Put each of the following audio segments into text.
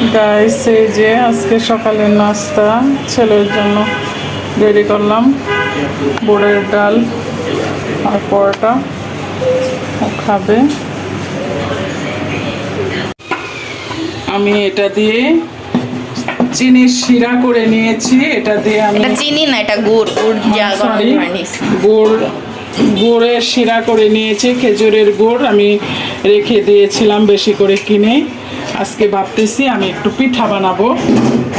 Guys, এই যে আজকে সকালের নাস্তা ছেলের জন্য রেডি করলাম। বুটের ডাল আর পরোটা ও খাবে। আমি এটা দিয়ে চিনির শিরা করে নিয়েছি। এটা দিয়ে আমি চিনি না, এটা গুড় গুড় গুড়ের শিরা করে নিয়েছি। খেজুরের গুড় আমি রেখে দিয়েছিলাম বেশি করে কিনে। আজকে ভাবতেছি আমি একটু পিঠা বানাবো।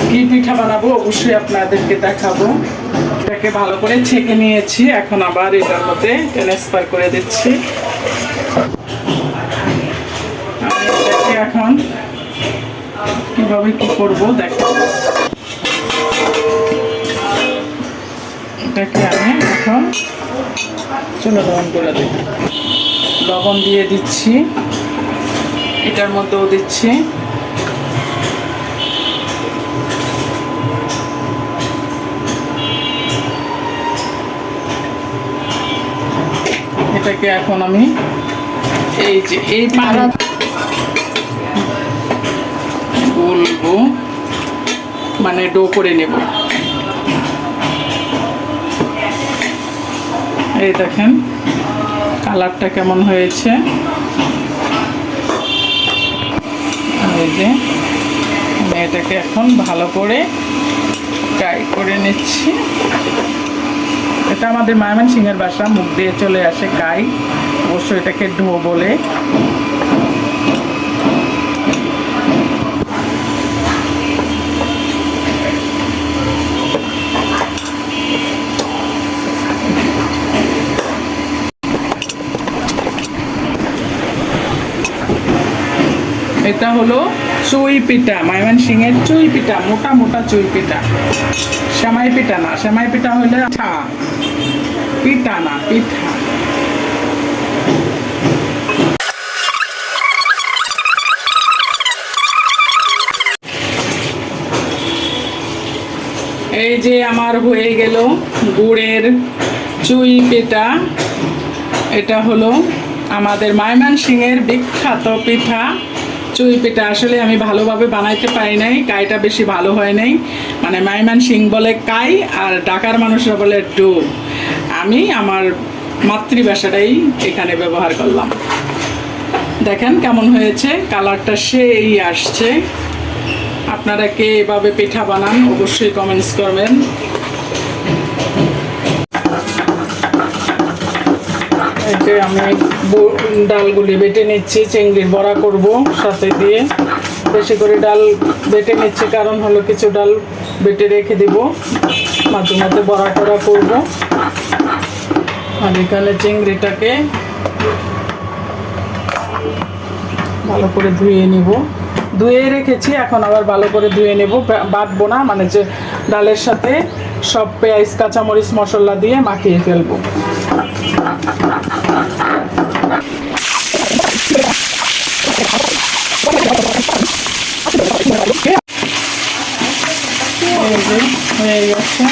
কি পিঠা বানাবো অবশ্যই আপনাদেরকে দেখাবো। এটাকে ভালো করে ছেঁকে নিয়েছি, এখন আবার এটার মধ্যে ট্রান্সফার করে দিচ্ছি। আমি এটাকে এখন কিভাবে কি করবো দেখো। এটাকে আমি এখন চুলা দহন করে দিই। লবণ দিয়ে দিচ্ছি, এটার মধ্যেও দিচ্ছি। এটাকে এখন আমি এই যে এই পানি বলবো মানে ডো করে নেব। এই দেখেন কালারটা কেমন হয়েছে। এই যে আমি এটাকে এখন ভালো করে ফ্রাই করে নিচ্ছি। এটা আমাদের ময়মনসিংহের ভাষা, মুখ দিয়ে চলে আসে কাই, অবশ্য এটাকে ডো বলে। এটা হলো চুই পিঠা, ময়মনসিংহের চুই পিঠা, মোটা মোটা চুই পিঠা। সেমাই পিঠা না, সেমাই পিঠা হলে পিঠা না, পিঠা। এই যে আমার হয়ে গেল গুড়ের চুই পিঠা। এটা হলো আমাদের ময়মনসিংহের বিখ্যাত পিঠা চুই পিঠা। আসলে আমি ভালোভাবে বানাইতে পারি নাই, কাইটা বেশি ভালো হয় নাই। মানে ময়মনসিংহ বলে কাই আর ঢাকার মানুষরা বলে ডো। আমি আমার মাতৃভাষাটাই এখানে ব্যবহার করলাম। দেখেন কেমন হয়েছে, কালারটা সেই আসছে। আপনারা কে এভাবে পিঠা বানান অবশ্যই কমেন্টস করবেন। এতে আমি ডালগুলি বেটে নিচ্ছি, চিংড়ির বড়া করব সাথে দিয়ে। বেশি করে ডাল বেটে নিচ্ছি, কারণ হলো কিছু ডাল বেটে রেখে দেব, মাঝে মাঝে বড়া টড়া করবো। আর এখানে চিংড়িটাকে ভালো করে ধুয়ে নিব। ধুয়ে রেখেছি, এখন আবার ভালো করে ধুয়ে নেব। বাটবো না, মানে যে ডালের সাথে সব পেঁয়াজ কাঁচামরিচ মশলা দিয়ে মাখিয়ে ফেলবো। হয়ে গেছে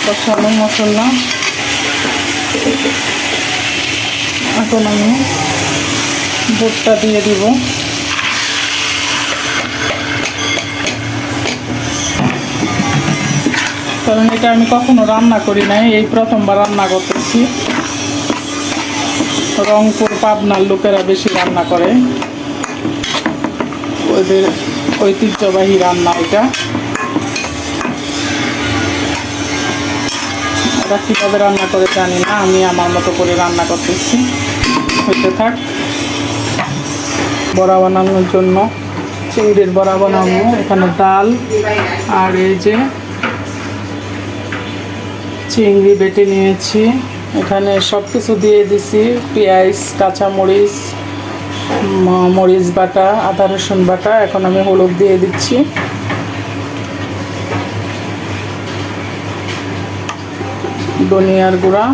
কষানো মশলা। এখন আমি বুটটা দিয়ে দিব। কারণ এটা আমি কখনো রান্না করি নাই, এই প্রথমবার রান্না করতেছি। রংপুর পাবনার লোকেরা বেশি রান্না করে, ওদের ঐতিহ্যবাহী রান্না এটা। ওরা কীভাবে রান্না করে জানি না, আমি আমার মতো করে রান্না করতেছি। হইতে থাক। বড়া বানানোর জন্য চিংড়ির বড়া বানাবো। এখানে ডাল আর এই যে চিংড়ি বেটে নিয়েছি, এখানে সব কিছু দিয়ে দিছি। পেঁয়াজ কাঁচামরিচ মরিচ বাটা, আদা রসুন বাটা। এখন আমি হলুদ দিয়ে দিচ্ছি। ধনিয়ার গুঁড়া,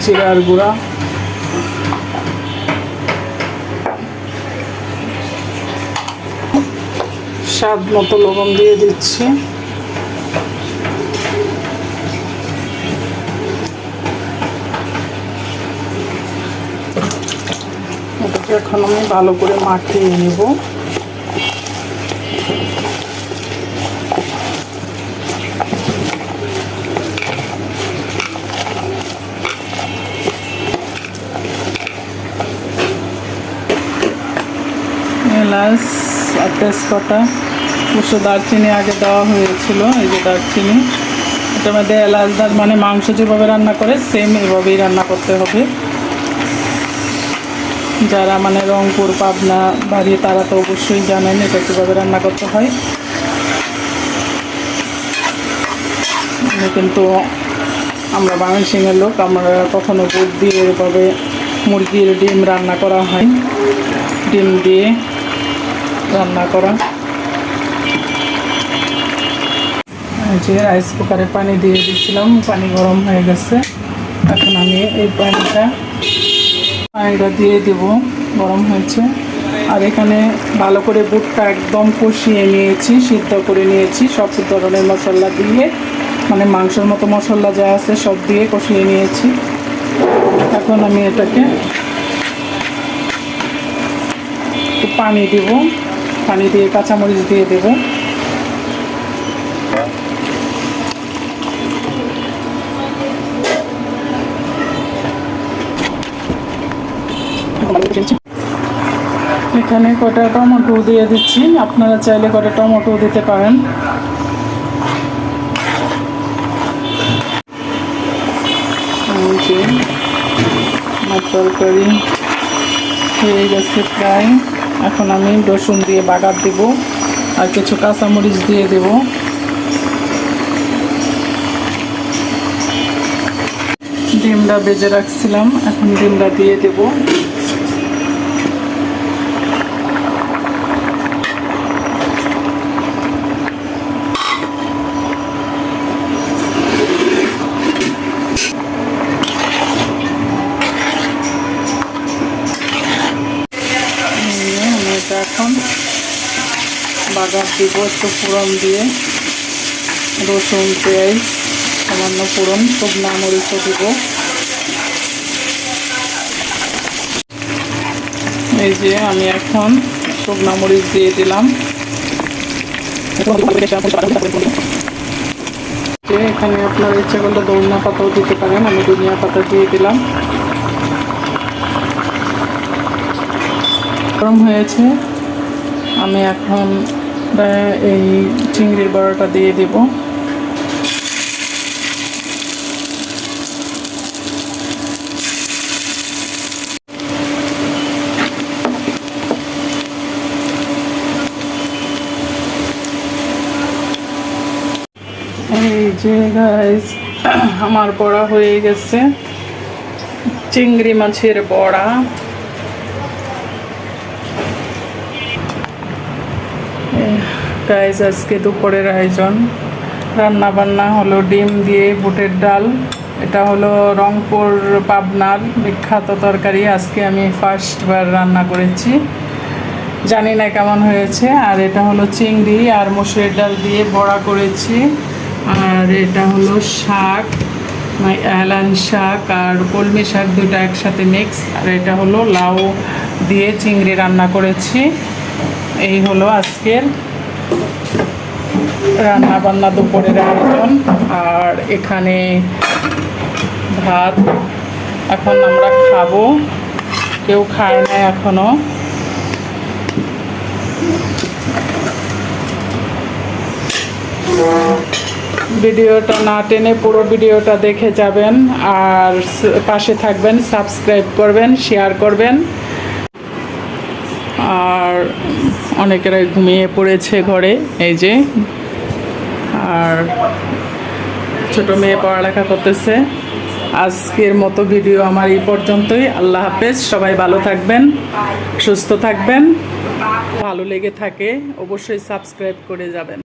জিরার গুঁড়া, স্বাদ মতো লবণ দিয়ে দিচ্ছি। এটাকে এখন আমি ভালো করে মাখিয়ে নেব। এলাচ আর তেজপাতা, অবশ্য দারচিনি আগে দেওয়া হয়েছিল। এই যে দারচিনি, এটার মধ্যে এলাচ মানে মাংস যেভাবে রান্না করে সেম এভাবেই রান্না করতে হবে। যারা মানে রংপুর, পাবনা বাড়ি তারা তো অবশ্যই জানেন এটা কীভাবে রান্না করতে হয়। কিন্তু আমরা ময়মনসিংহের লোক, আমরা কখনো বুট দিয়ে এভাবে মুরগির ডিম রান্না করা হয়, ডিম দিয়ে রান্না করা। যে রাইস কুকারে পানি দিয়ে দিয়েছিলাম, পানি গরম হয়ে গেছে। এখন আমি এই পানিটা দিয়ে দেব, গরম হয়েছে। আর এখানে ভালো করে বুটটা একদম কষিয়ে নিয়েছি, সিদ্ধ করে নিয়েছি সব ধরনের মশলা দিয়ে, মানে মাংসের মতো মশলা যা আছে সব দিয়ে কষিয়ে নিয়েছি। এখন আমি এটাকে একটু পানি দেব, পানি দিয়ে কাঁচামরিচ দিয়ে দেব। এখানে কটা টমেটো দিয়ে দিচ্ছি, আপনারা চাইলে কটা টমেটো দিতে পারেন। আমার তরকারি হয়ে গেছে প্রায়। এখন আমি রসুন দিয়ে বাগার দেব আর কিছু কাঁচামরিচ দিয়ে দেব। ডিমটা ভেজে রাখছিলাম, এখন ডিমটা দিয়ে দেব। এখন বাগার দিব একটু ফোড়ন দিয়ে, রসুন, পেঁয়াজ, সামান্য ফোড়ন, শুকনো মরিচও দিব। এই যে আমি এখন শুকনো মরিচ দিয়ে দিলাম। এখানে আপনার ইচ্ছা করলে ধনিয়া পাতাও দিতে পারেন, আমি ধনিয়া পাতা দিয়ে দিলাম। গরম হয়েছে, আমি এখন এই চিংড়ির বড়াটা দিয়ে দেব। এই যে গাইস আমার বড়া হয়ে গেছে, চিংড়ি মাছের বড়া। গাইস আজকে দুপুরের আয়োজন, রান্না বান্না হলো ডিম দিয়ে বুটের ডাল। এটা হলো রংপুর পাবনার বিখ্যাত তরকারি। আজকে আমি ফার্স্টবার রান্না করেছি, জানি না কেমন হয়েছে। আর এটা হলো চিংড়ি আর মসুরের ডাল দিয়ে বড়া করেছি। আর এটা হলো শাক, এলান শাক আর কলমি শাক, দুটো একসাথে মিক্স। আর এটা হলো লাউ দিয়ে চিংড়ি রান্না করেছি। এই হলো আজকের রান্না বান্না, দুপুরের আয়োজন। আর এখানে ভাত, এখন আমরা খাবো, কেউ খায় না এখনো। ভিডিওটা না টেনে পুরো ভিডিওটা দেখে যাবেন, আর পাশে থাকবেন, সাবস্ক্রাইব করবেন, শেয়ার করবেন। আর অনেকেরাই ঘুমিয়ে পড়েছে ঘরে, এই যে। আর ছোট মেয়ে পড়ালেখা করতেছে। আজকের মতো ভিডিও আমার এই পর্যন্তই। আল্লাহ হাফেজ, সবাই ভালো থাকবেন, সুস্থ থাকবেন। ভালো লেগে থাকে অবশ্যই সাবস্ক্রাইব করে যাবেন।